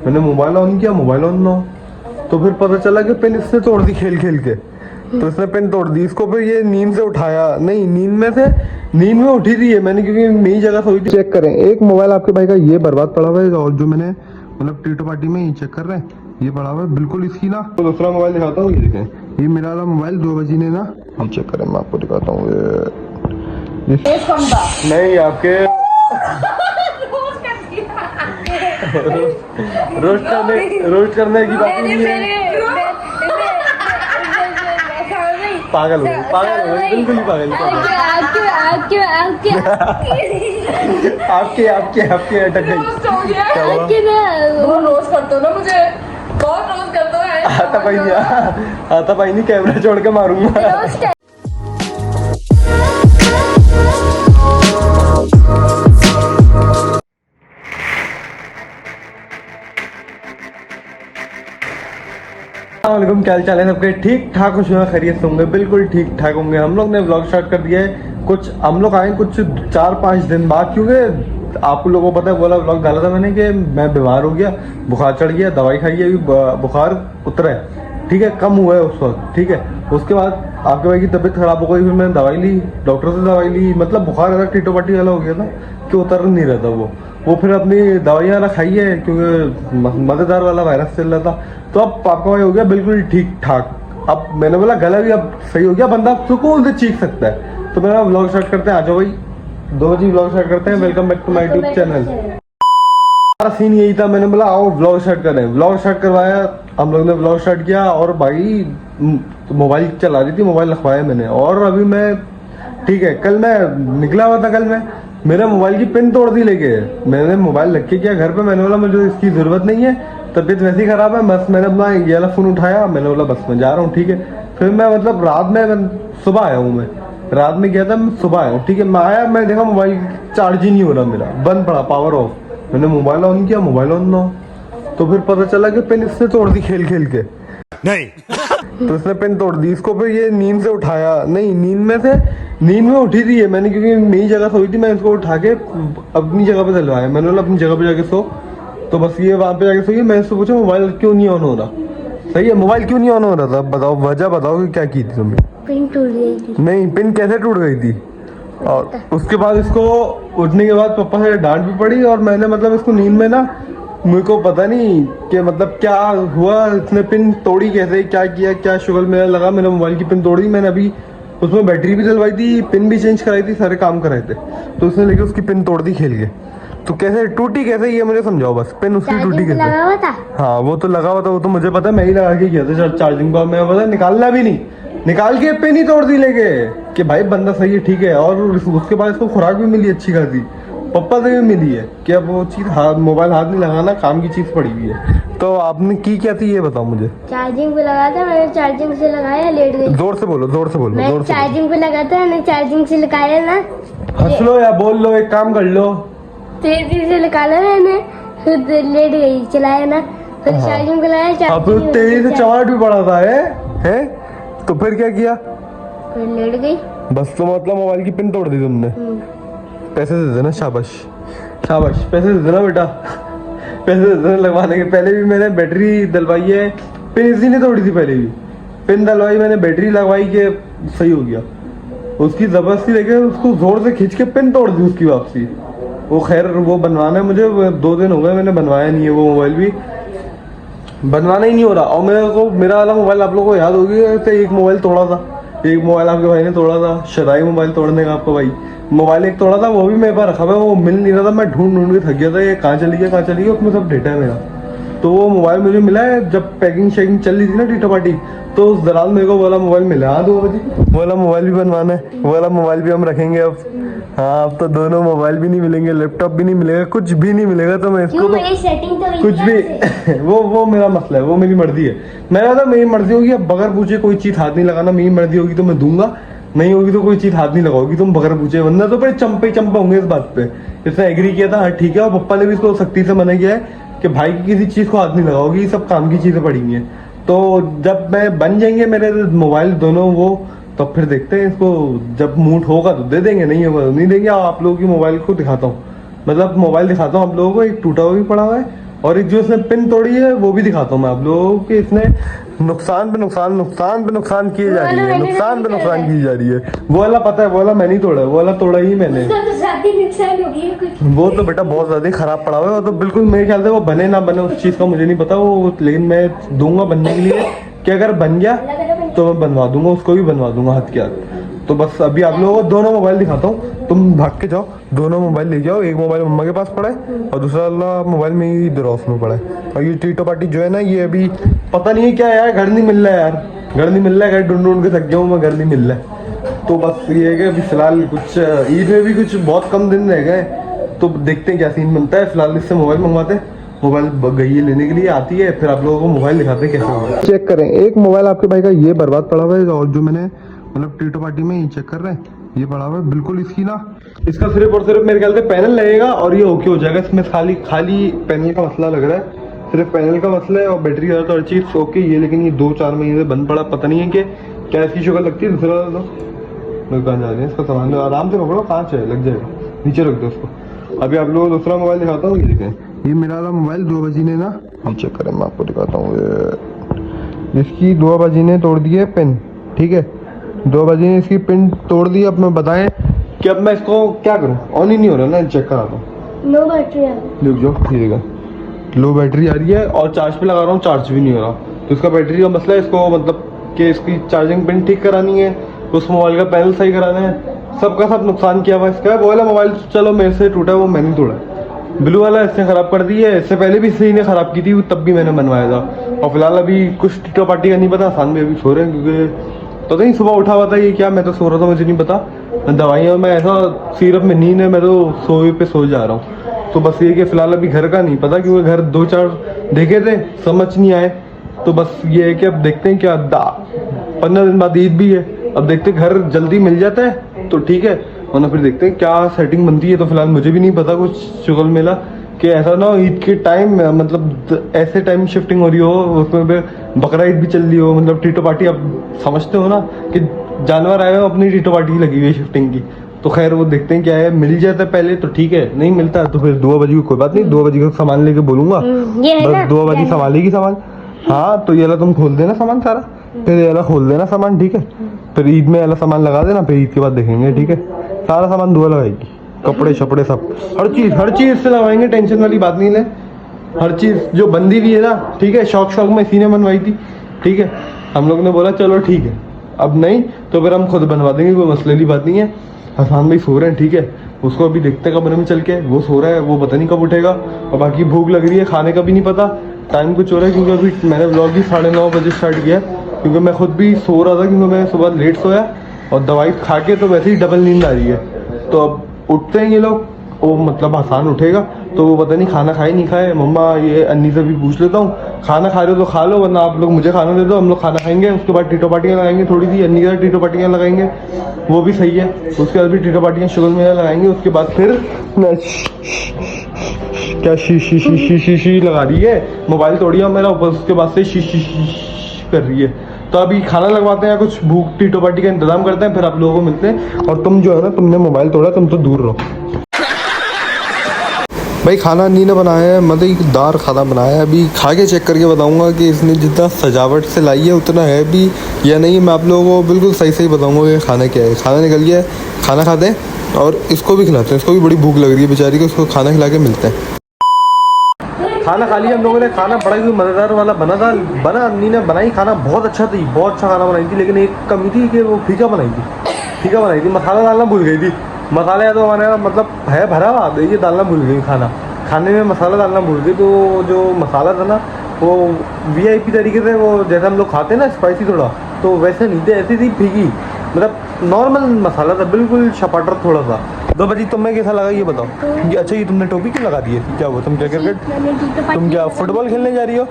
मैंने mobile on किया, mobile on ना हो। तो फिर पता चला कि पिन इसने तोड़ दी खेल खेल के। तो इसने पिन तोड़ दी, इसको फिर ये नींद से उठाया, नहीं नींद में उठी थी ये, मैंने क्योंकि नई जगह सोई थी। चेक करें, एक मोबाइल आपके भाई का ये बर्बाद पड़ा हुआ है, और जो मैंने मतलब टीटो पार्टी में ये चेक कर रहे हैं, ये पड़ा हुआ है बिल्कुल इसकी ना। तो दूसरा मोबाइल दिखाता हूँ, ये देखें, ये मेरा वाला मोबाइल 2 बजे ने ना, हम चेक करें, मैं आपको दिखाता हूँ ये नहीं आपके रोस्ट करने की बात नहीं है। पागल हो गई, बिल्कुल ही पागल। आपके अटक गई। रोज करते हो ना मुझे, बहुत रोज करते हो। आता भाई नहीं, कैमरा छोड़ के मारूंगा। क्या हाल चाल है सबके? ठीक ठाक खुश खैरियत होंगे, बिल्कुल ठीक ठाक होंगे। हम लोग ने व्लॉग स्टार्ट कर दिया है। कुछ हम लोग आए कुछ 4-5 दिन बाद, क्योंकि आप लोगों को पता है बोला व्लॉग डाला था मैंने कि मैं बीमार हो गया, बुखार चढ़ गया, दवाई खाई है, अभी बुखार उतरा है, ठीक है, कम हुआ है उस वक्त, ठीक है। उसके बाद आपके भाई की तबीयत खराब हो गई, फिर मैंने दवाई ली, डॉक्टर से दवाई ली, मतलब बुखार ऐसा टीटोपाटी वाला हो गया था कि उतर नहीं रहता वो फिर अपनी दवाइयाँ ना खाई है, क्योंकि मजेदार वाला वायरस चल रहा था। तो अब पापा भाई हो गया बिल्कुल ठीक ठाक। अब मैंने बोला गला भी अब सही हो गया, बंदा सुकून से चीख सकता है। तो मेरा व्लॉग स्टार्ट करते हैं, आ जाओ भाई, 2 बजे व्लॉग स्टार्ट करते हैं। Welcome back to my YouTube channel. हमारा सीन यही था, मैंने बोला आओ व्लॉग स्टार्ट करें, व्लॉग स्टार्ट करवाया, हम लोग ने व्लॉग स्टार्ट किया। और भाई तो मोबाइल चला रही थी, मोबाइल रखवाया मैंने, और अभी मैं ठीक है, कल मैं निकला हुआ था, कल मैं मेरा मोबाइल की पिन तोड़ दी लेके। मैंने मोबाइल रख के किया घर पे, मैंने बोला मुझे इसकी जरूरत नहीं है, तबीयत वैसी खराब है, बस मैंने अपना ये वाला फोन उठाया, मैंने बोला बस मैं जा रहा हूँ, ठीक है। फिर मैं मतलब रात में सुबह आया हूँ, मैं रात में गया था, मैं सुबह आया हूँ, ठीक है। मैं आया, मैं देखा मोबाइल चार्ज ही नहीं हो रहा मेरा, बंद पड़ा, पावर ऑफ। मैंने मोबाइल ऑन किया, मोबाइल ऑन ना हो। तो फिर पता चला कि पिन इसने तोड़ दी खेल खेल के, नहीं तो इसने पिन तोड़ दी, इसको फिर ये नींद से उठाया, नहीं नींद में उठी थी ये, मैंने क्योंकि नई जगह सोई थी, मैं इसको उठा के अपनी जगह पे चलवाया। मैंने बोला अपनी जगह पे जाके सो, तो बस ये वहां पे जाके सोई। मैं इससे पूछा मोबाइल क्यों नहीं ऑन हो रहा, सही है, मोबाइल क्यों नहीं ऑन हो रहा था, बताओ वजह, बताओ कि क्या की थी तुमने? पिन टूट गई थी। नहीं, पिन कैसे टूट गई थी? और उसके बाद इसको उठने के बाद पापा से डांट भी पड़ी, और मैंने मतलब इसको नींद में ना, मुझे को पता नहीं कि मतलब क्या हुआ, इसने पिन तोड़ी कैसे, क्या किया, क्या शुगल मेरा लगा, मेरे मोबाइल की पिन तोड़ी। मैंने अभी उसमें बैटरी भी डलवाई थी, पिन भी चेंज कराई थी, सारे काम कराए थे, तो उसने लेके उसकी पिन तोड़ दी खेल के। तो कैसे टूटी, कैसे, ये मुझे समझाओ बस, पिन उसकी टूटी कैसे? लगा हुआ था। हाँ वो तो लगा हुआ था, वो तो मुझे पता है, मैं ही लगा के किया था चार्जिंग का। मैं पता निकालना भी नहीं, निकाल के पिन ही तोड़ दी लेके, कि भाई बंदा सही है, ठीक है। और उसके बाद इसको खुराक भी मिली अच्छी खासी, पप्पा से भी मिली है कि अब वो चीज मोबाइल हाथ नहीं लगाना, काम की चीज पड़ी हुई है। तो आपने की क्या थी ये बताओ मुझे? चार्जिंग पे लगा था, मैंने चार्जिंग से लगाया, लेट गई। जोर से बोलो, जोर से बोलो, मैं जोर से चार्जिंग पे लगा था, मैंने चार्जिंग से लगाया ना, हंस लो या बोल लो, एक काम कर लो। तेजी से निकाला मैंने, फिर लेट गई, चलाया ना, फिर चार्जिंग पे लगाया, अब तेजी से चमाट भी पड़ा था है? तो फिर क्या किया? फिर लेट गई बस। तो मतलब मोबाइल की पिन तोड़ दी तुमने? पैसे दे देना, शाबाश शाबाश, पैसे दे देना बेटा, पैसे दे देना लगवाने के। पहले भी मैंने बैटरी डलवाई है, पिन इसी ने तोड़ी थी, पहले भी पिन डलवाई मैंने, बैटरी लगवाई के सही हो गया। उसकी जबरदस्ती लेके उसको जोर से खींच के पिन तोड़ दी उसकी वापसी। वो खैर वो बनवाना है मुझे, 2 दिन हो गए मैंने बनवाया नहीं है, वो मोबाइल भी बनवाना ही नहीं हो रहा। और मेरे को मेरा वाला मोबाइल आप लोगों को याद होगी, तो एक मोबाइल तोड़ा था, एक मोबाइल आपके भाई ने तोड़ा था, शराई मोबाइल तोड़ने का आपका भाई मोबाइल एक तोड़ा था, वो भी मेरे पास रखा हुआ है, वो मिल नहीं रहा था, मैं ढूंढ के थक गया था, ये कहाँ चली गया, उसमें सब डेटा है मेरा। तो वो मोबाइल मुझे मिला है जब पैकिंग शेकिंग चल रही थी ना टीटो पार्टी, तो उस दौरान मेरे को बोला मोबाइल मिला। हाँ 2 बजे बोला मोबाइल भी बनवाना है, बोला मोबाइल भी हम रखेंगे अब। हाँ अब तो दोनों मोबाइल भी नहीं मिलेंगे, लैपटॉप भी नहीं मिलेगा, कुछ भी नहीं मिलेगा। तो मैं इसको तो कुछ भी वो मेरा मसला है, वो मेरी मर्जी है। मेरा तो मेरी मर्जी होगी, अब बगैर पूछे कोई चीज हाथ नहीं लगाना, मेरी मर्जी होगी तो मैं दूंगा, नहीं होगी तो कोई चीज हाथ नहीं लगाओगी तुम बगैर पूछे, वरना तो बड़े चंपे चंपे होंगे इस बात पे। इसने एग्री किया था, हाँ ठीक है, और पप्पा ने भी इसको सख्ती से मना किया है कि भाई की किसी चीज को हाथ नहीं लगाओगी, सब काम की चीजें पड़ी हुई हैं। तो जब मैं बन जाएंगे मेरे मोबाइल दोनों वो, तो फिर देखते हैं इसको, जब मूड होगा तो दे देंगे, नहीं होगा तो नहीं देंगे। आप लोगों की मोबाइल को दिखाता हूँ, मतलब मोबाइल दिखाता हूँ आप लोगों को, एक टूटा हुआ भी पड़ा हुआ है और एक जो इसने पिन तोड़ी है वो भी दिखाता हूँ मैं आप लोगों को कि इसने नुकसान पे नुकसान किए जा रही है, नुकसान पे नुकसान की जा रही है। वो वाला पता है, वो वाला मैं नहीं तोड़ा है, वो वाला तोड़ा ही मैंने। उसका तो ज्यादा नुकसान हो गया कुछ। वो तो बेटा बहुत ज्यादा ही खराब पड़ा हुआ है, वो तो बिल्कुल मेरे ख्याल से वो बने ना बने उस चीज का मुझे नहीं पता वो, लेकिन मैं दूंगा बनने के लिए कि अगर बन गया तो मैं बनवा दूंगा, उसको भी बनवा दूंगा हाथ के हाथ। तो बस अभी आप लोगों को दोनों मोबाइल दिखाता हूँ, तुम भाग के जाओ, दोनों मोबाइल ले जाओ। एक मोबाइल मम्मा के पास पड़ा है और दूसरा वाला मोबाइल में ही दरॉस में पड़ा है। और ये टीटो पार्टी जो है ना, ये अभी पता नहीं है क्या है यार, घर नहीं मिल रहा है यार, घर नहीं मिल रहा है, घर ढूंढ ढूंढ के थक गया हूँ मैं, घर नहीं मिल रहा है। तो बस ये है कि अभी फिलहाल कुछ ईद में भी कुछ बहुत कम दिन रह गए, तो देखते हैं क्या सीन बनता है। फिलहाल इससे मोबाइल मंगवाते हैं, मोबाइल गई है लेने के लिए, आती है, फिर आप लोगों को मोबाइल दिखाते हैं कैसे होगा। चेक करें, एक मोबाइल आपके भाई का ये बर्बाद पड़ा हुआ है, और जो मैंने मतलब टीटो पार्टी में ये चेक कर रहे हैं ये पड़ा हुआ है बिल्कुल। इसकी ना, इसका सिर्फ और सिर्फ मेरे ख्याल से पैनल लगेगा और ये ओके हो जाएगा। इसमें खाली पैनल का मसला लग रहा है, सिर्फ पैनल का मसला है, और बैटरी तो हर चीज ओके ये, लेकिन ये 2-4 महीने से बंद पड़ा, पता नहीं है कि क्या इसकी शक्ल लगती है। दूसरा लोग कहाँ जा रहे हैं, इसका सामान आराम से पकड़ो, कहाँ चाहिए लग जाएगा, नीचे रख दो उसको। अभी आप लोगों को दूसरा मोबाइल दिखाता हूँ, ये देखें, ये मेरा वाला मोबाइल 2 बजी ने ना, नीचे करें मैं आपको दिखाता हूँ, इसकी 2 बजी ने तोड़ दी है पिन, ठीक है, 2 बजी ने इसकी पिन तोड़ दी। अब मैं बताएं कि अब मैं इसको क्या करूँ, ऑन ही नहीं हो रहा ना, चेक करा दूँ, लो बैटरी आ गई। रुक जाओ, ये देखा लो बैटरी आ रही है, और चार्ज पे लगा रहा हूँ, चार्ज भी नहीं हो रहा। तो इसका बैटरी का मसला है, इसको मतलब कि इसकी चार्जिंग पिन ठीक करानी है, उस मोबाइल का पैनल सही कराना है, सबका सब नुकसान किया हुआ इसका। वो वाला मोबाइल चलो मेरे से टूटा, वो मैंने तोड़ा, ब्लू वाला इसने खराब कर दी है, इससे पहले भी सही ने खराब की थी, तब भी मैंने बनवाया था। और फिलहाल अभी कुछ टीटो पार्टी का नहीं पता, आसान में अभी सो रहे हैं, क्योंकि पता नहीं सुबह उठा हुआ था ये क्या, मैं तो सो रहा था, मुझे नहीं पता, दवाइयाँ में ऐसा सिरप में नींद है, मैं तो सोए पे सो जा रहा हूँ। तो बस ये कि फिलहाल अभी घर का नहीं पता, क्योंकि घर 2-4 देखे थे, समझ नहीं आए। तो बस ये है कि अब देखते हैं क्या, 15 दिन बाद ईद भी है, अब देखते हैं घर जल्दी मिल जाता है तो ठीक है, वरना फिर देखते हैं क्या सेटिंग बनती है। तो फिलहाल मुझे भी नहीं पता कुछ शुगल मेला कि ऐसा ना ईद के टाइम मतलब ऐसे टाइम शिफ्टिंग हो रही हो, उसमें बकरा ईद भी चल रही हो, मतलब टीटो पार्टी आप समझते हो ना कि जानवर आए हो, अपनी टीटो पार्टी लगी हुई है शिफ्टिंग की। तो खैर वो देखते हैं क्या है, मिल जाता है पहले तो ठीक है, नहीं मिलता तो फिर 2 बजे की कोई बात नहीं, 2 बजे का सामान लेके बोलूंगा, बस 2 बजे संभालेगी सामान। हाँ तो ये वाला तुम खोल देना सामान सारा, फिर ये वाला खोल देना सामान, ठीक है, फिर ईद में वाला सामान लगा देना, फिर ईद के बाद देखेंगे, ठीक है। सारा सामान दुआ लगाएगी, कपड़े शपड़े सब, हर चीज से लगाएंगे, टेंशन वाली बात नहीं ले। हर चीज जो बंदी भी है ना, ठीक है, शौक में इसी ने बनवाई थी, ठीक है, हम लोग ने बोला चलो ठीक है, अब नहीं तो फिर हम खुद बनवा देंगे, कोई मसले की बात नहीं है। हसान भाई सो रहे हैं, ठीक है, उसको अभी देखते हैं कमरे में चल के, वो सो रहा है, वो पता नहीं कब उठेगा। और बाकी भूख लग रही है, खाने का भी नहीं पता, टाइम कुछ हो रहा है, क्योंकि अभी मैंने व्लॉग भी 9:30 बजे स्टार्ट किया, क्योंकि मैं खुद भी सो रहा था, क्योंकि मैं सुबह लेट सोया और दवाई खा के तो वैसे ही डबल नींद आ रही है। तो अब उठते हैं ये लोग, वो मतलब हसान उठेगा तो वो पता नहीं खाना खाए नहीं खाए। मम्मा ये अन्नी से भी पूछ लेता हूँ, खाना खा रहे हो तो खा लो, वरना आप लोग मुझे खाना दे दो, हम लोग खाना खाएंगे, उसके बाद टीटो पार्टियाँ लगाएंगे, थोड़ी सी अन्नी के साथ टीटो पार्टियाँ लगाएंगे, वो भी सही है। उसके बाद भी टीटो पार्टियाँ शुगर में लगाएंगे, उसके बाद फिर क्या शी लगा रही है, मोबाइल तोड़िया मेरा ऊपर, उसके बाद से शी कर रही है। तो अभी खाना लगवाते हैं, कुछ भूख टीटो पार्टी का इंतजाम करते हैं, फिर आप लोगों को मिलते हैं। और तुम जो है ना, तुमने मोबाइल तोड़ा, तुम तो दूर रहो भाई। खाना नहीं ना बनाया है, मतलब दार खाना बनाया है, अभी खा के चेक करके बताऊंगा कि इसने जितना सजावट से लाई है उतना है भी या नहीं। मैं आप लोगों को बिल्कुल सही सही बताऊंगा कि खाना क्या है। खाना निकल गया है, खाना खाते हैं और इसको भी खिलाते हैं, इसको भी बड़ी भूख लग रही है बेचारी को, उसको खाना खिला के मिलते हैं। खाना खा लिया हम लोगों ने, खाना बड़ा ही मज़ेदार वाला बना था, अन्नी ने बनाई, खाना बहुत अच्छा थी, बहुत अच्छा खाना बनाई थी, लेकिन एक कमी थी कि वो फीका बनाई थी, मसाला डालना भूल गई थी। मसाला या तो हमारे यहाँ मतलब है भरा हुआ, ये डालना भूल गई, खाने में मसाला डालना भूल गई। तो जो मसाला था ना वो VIP तरीके से, वो जैसे हम लोग खाते हैं ना स्पाइसी थोड़ा, तो वैसे नहीं थे, ऐसी थी फीकी, मतलब नॉर्मल मसाला था, बिल्कुल छपाटर थोड़ा सा। 2 बजे तुम्हें कैसा लगा ये बताओ। ये अच्छा, ये तुमने टोपी क्यों लगा दी है, क्या हुआ, तुम क्या क्रिकेट, तुम क्या फुटबॉल खेलने जा रही हो?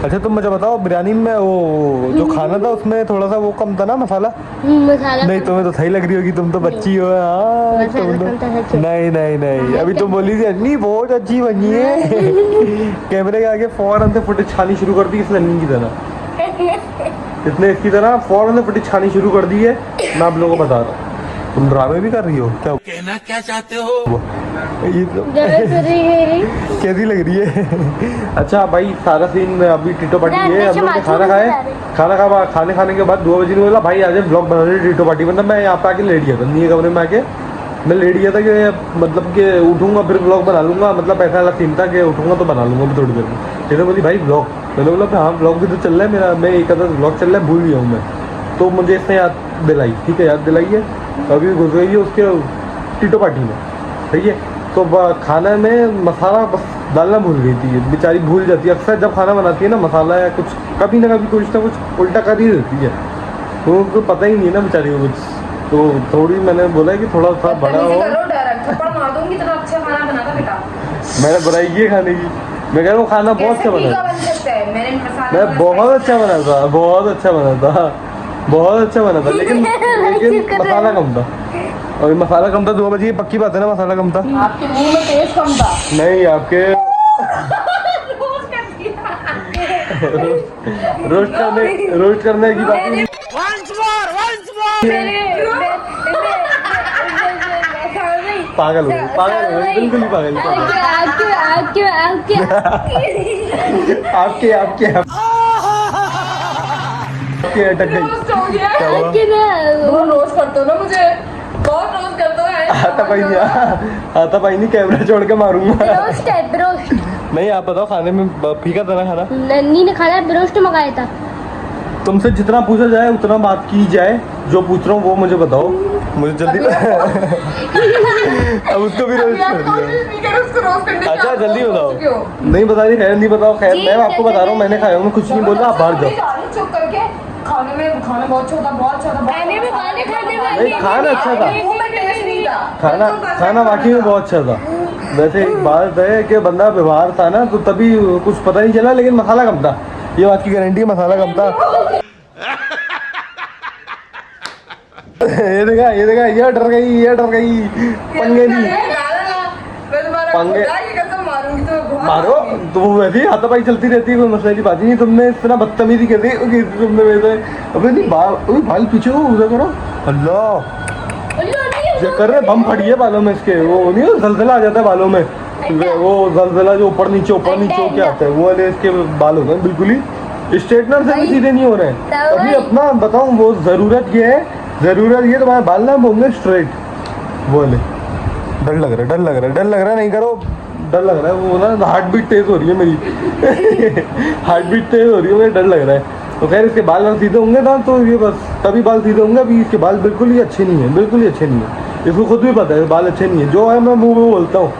अच्छा तुम मुझे बताओ, बिरयानी में वो जो खाना था उसमें थोड़ा सा वो कम था ना मसाला? नहीं तुम्हें तो सही लग रही होगी, तुम तो बच्ची हो। हाँ तुम तो नहीं, अभी तुम बोली थी अन्नी बहुत अच्छी बनी है। कैमरे के आगे फौरन से फुटेज छानी शुरू कर दी इसने, अन्नी की तरह, इसने इसकी तरह फौरन से फुटेज छानी शुरू कर दी है। मैं आप लोगों को बता रहा हूँ, तुम ड्रामे भी कर रही हो क्या, कहना क्या चाहते हो? ये तो जरूरत हो रही है कैसी लग रही है? अच्छा भाई सारा सीन में अभी टीटो पार्टी है, हम लोग ने खाना खाए, खाने के बाद 2 बजे ने बोला भाई आज ब्लॉग बना रहे टीटो पार्टी। मतलब मैं यहाँ पे आके लेट गया था, नीचे कमरे में आके मैं लेट गया था कि मतलब कि उठूंगा फिर ब्लॉग बना लूंगा, मतलब ऐसा वाला सीन था कि उठूंगा तो बना लूंगा थोड़ी देर में। कहते बोली भाई ब्लॉग, मैंने बोला हाँ ब्लॉग भी तो चल रहा है मेरा, मैं एक आधा ब्लॉग चल रहा है भूल गया हूँ मैं। तो मुझे इसने याद दिलाई, ठीक है याद दिलाई है, अभी घुस गई है उसके टीटो पार्टी में, ठीक है। तो खाना में मसाला बस डालना भूल गई थी, बेचारी भूल जाती है अक्सर जब खाना बनाती है ना, मसाला या कुछ कभी ना कभी कुछ ना कुछ उल्टा कर ही देती है, तो उनको पता ही नहीं है ना बेचारी को कुछ। तो थोड़ी मैंने बोला कि थोड़ा सा बड़ा हो, थप्पड़ मार दूंगी, इतना अच्छा खाना बना था बेटा। मैंने बुराई की है खाने की, मैं कह रहा हूँ खाना बहुत अच्छा बना था, मैं बहुत अच्छा बना था, बहुत अच्छा बना था, बहुत अच्छा बना था, लेकिन मसाला कम था, और मसाला कम था। 2 बजे पक्की बात है ना, मसाला कम था। आपके मुंह में टेस्ट कम था। नहीं आपके रोस्ट करने की बात नहीं। पागल हो गई, पागल हो गई, बिल्कुल ही पागल। आपके अटक गई। क्या हुआ? रोज करते हो ना मुझे, बहुत रोज करते हो। आता भाई नहीं, कैमरा छोड़ के मारूंगा। ब्रोस्ट है ब्रोस्ट। नहीं आप बताओ, खाने में फीका था ना खाना? नन्नी ने खाना ब्रोस्ट मंगाया था। तुमसे जितना पूछा जाए उतना बात की जाए, जो पूछ रहा हूँ वो मुझे बताओ, मुझे जल्दी अब उसको भी रोस्ट कर दिया। अच्छा जल्दी बताओ। नहीं बता रही, खैर नहीं बताओ, खैर मैं आपको बता रहा हूँ, मैंने खाया हूँ, मैं कुछ नहीं बोल रहा, आप बाहर जाओ। चुप करके खाना बहुत छोटा, बहुत छोटा। नहीं खाना अच्छा था, नहीं था खाना वाकई में बहुत अच्छा था। वैसे एक बात है कि बंदा व्यवहार था ना, तो तभी कुछ पता नहीं चला, लेकिन मसाला कम था, ये बात की गारंटी है, मसाला कम था। ये देखा ये डर गई पंगे नहीं पंगे मारो तो वो वैसे ही हाथापाई चलती रहती है, कोई मसले की बात ही नहीं। तुमने इतना बदतमीजी कर दी कि तुमने वैसे अबे नहीं बाल पीछे हो उधर करो, अल्लाह ये कर रहे, बम फटी है बालों में इसके, वो नहीं जलजला आ जाता है बालों में, वो जलजला जो ऊपर नीचे होके आता है, वो वाले इसके बाल हो गए बिल्कुल ही स्ट्रेटनर से भी सीधे नहीं हो रहे हैं। अभी अपना बताऊं, वो जरूरत ये तुम्हारे बाल ना होंगे स्ट्रेट, वो वाले। डर लग रहा है, नहीं करो, डर लग रहा है, वो ना हार्ट बीट तेज हो रही है मेरी हार्ट बीट तेज हो रही है, मुझे डर लग रहा है। तो खैर इसके बाल अगर सीधे होंगे ना तो ये बस तभी बाल सीधे होंगे, अभी इसके बाल बिल्कुल ही अच्छे नहीं है, इसको खुद भी पता है बाल अच्छे नहीं है, जो है मैं मुंह में बोलता हूँ,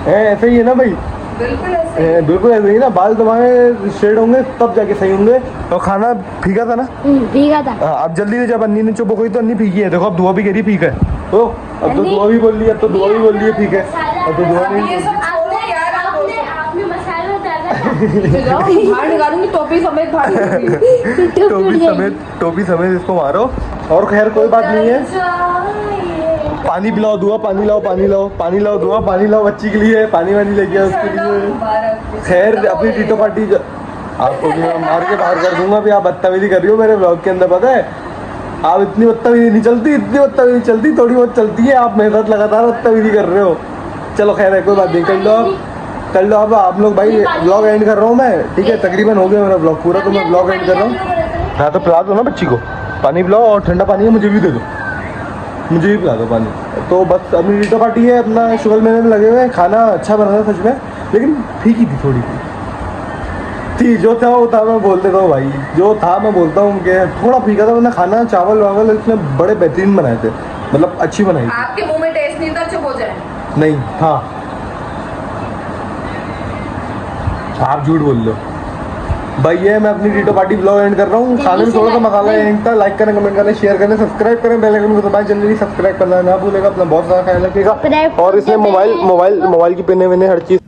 ऐसे ही है ना भाई, बिल्कुल ऐसे ही ना, बाल तुम्हारे स्ट्रेट होंगे तब जाके सही होंगे। और खाना फीका था ना? फीका था। अब जल्दी से, जब अन्नी ने चुप हो गई तो अन्नी फीकी है, देखो अब दुआ भी कह रही फीका है, तो अब तो दुआ भी बोल रही है, अब तो दुआ भी बोल रही है ठीक है, अब तो दुआ नहीं आपने मसाला डाला निकालूंगी टोपी समेत टोपी समेत इसको मारो। और खैर कोई बात नहीं है, पानी पिलाओ दुआ, पानी लाओ दुआ, पानी लाओ बच्ची के लिए, पानी वानी लेके आओ उसके लिए। खैर अपनी टीटो पार्टी आपको भी मैं मार के बाहर कर दूंगा, भी आप बदतमीजी कर रही हो मेरे ब्लॉग के अंदर, पता है आप इतनी बदतमीजी नहीं चलती, थोड़ी बहुत चलती है, आप मेरे साथ लगातार बदतमीजी कर रहे हो। चलो खैर है कोई बात नहीं, कर लो अब आप लोग भाई, ब्लॉग एंड कर रहा हूँ मैं, ठीक है तकरीबन हो गया मेरा ब्लॉग पूरा, तो मैं ब्लॉग एंड कर रहा हूँ। हाँ तो पिला दो ना बच्ची को, पानी पिलाओ, और ठंडा पानी है मुझे भी दे दो, मुझे भी पिला दो पानी। तो बस अपनी टीटो पार्टी है, अपना शुगर मेले में लगे हुए हैं, खाना अच्छा बना था सच में, लेकिन फीकी थी थोड़ी थी, जो था वो था, मैं बोल देता हूँ भाई, जो था मैं बोलता हूँ कि थोड़ा फीका था, वरना खाना चावल वावल इसमें बड़े बेहतरीन बनाए थे, मतलब अच्छी बनाई थी। आपके मुंह में टेस्ट नहीं था, चुप हो जाए। नहीं हाँ आप झूठ बोल लो भाई। ये मैं अपनी टीटो पार्टी ब्लॉग एंड कर रहा हूँ, खाने में थोड़ा सा मसाला एंड था, लाइक करें, कमेंट करें, शेयर करें, सब्सक्राइब करें, बेल आइकन को दबाएं, जल्दी सब्सक्राइब करना ना भूलेगा, अपना बहुत सारा ख्याल रखिएगा। और इसने मोबाइल की पिने विने हर चीज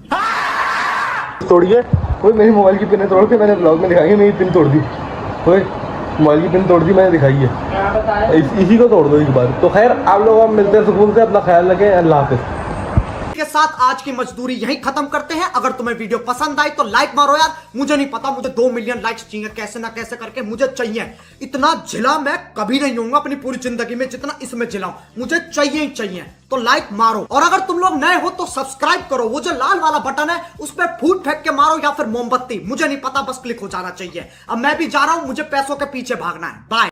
तोड़ी है, कोई मेरी मोबाइल की पिने तोड़ के मैंने ब्लॉग में दिखाई है, मेरी पिन तोड़ दी, कोई मोबाइल की पिन तोड़ दी मैंने दिखाई है, इसी को तोड़ दो एक बार। तो खैर आप लोग हम मिलते हैं सुकून से, अपना ख्याल रखें, अल्लाह हाफिज़। के साथ आज की मजदूरी यहीं खत्म करते हैं। अगर तुम्हें वीडियो पसंद आई तो लाइक मारो यार। मुझे नहीं पता, मुझे 2 मिलियन लाइक्स चाहिए, कैसे ना कैसे करके मुझे चाहिए। इतना झिला मैं कभी नहीं होऊंगा अपनी पूरी जिंदगी में जितना इसमें झिलाऊं, मुझे चाहिए ही चाहिए। तो लाइक मारो, और अगर तुम लोग नए हो तो सब्सक्राइब करो। वो जो लाल वाला बटन है उस पर फूट फेंक के मारो या फिर मोमबत्ती, मुझे नहीं पता, बस क्लिक हो जाना चाहिए। अब मैं भी जा रहा हूं, मुझे पैसों के पीछे भागना है। बाय।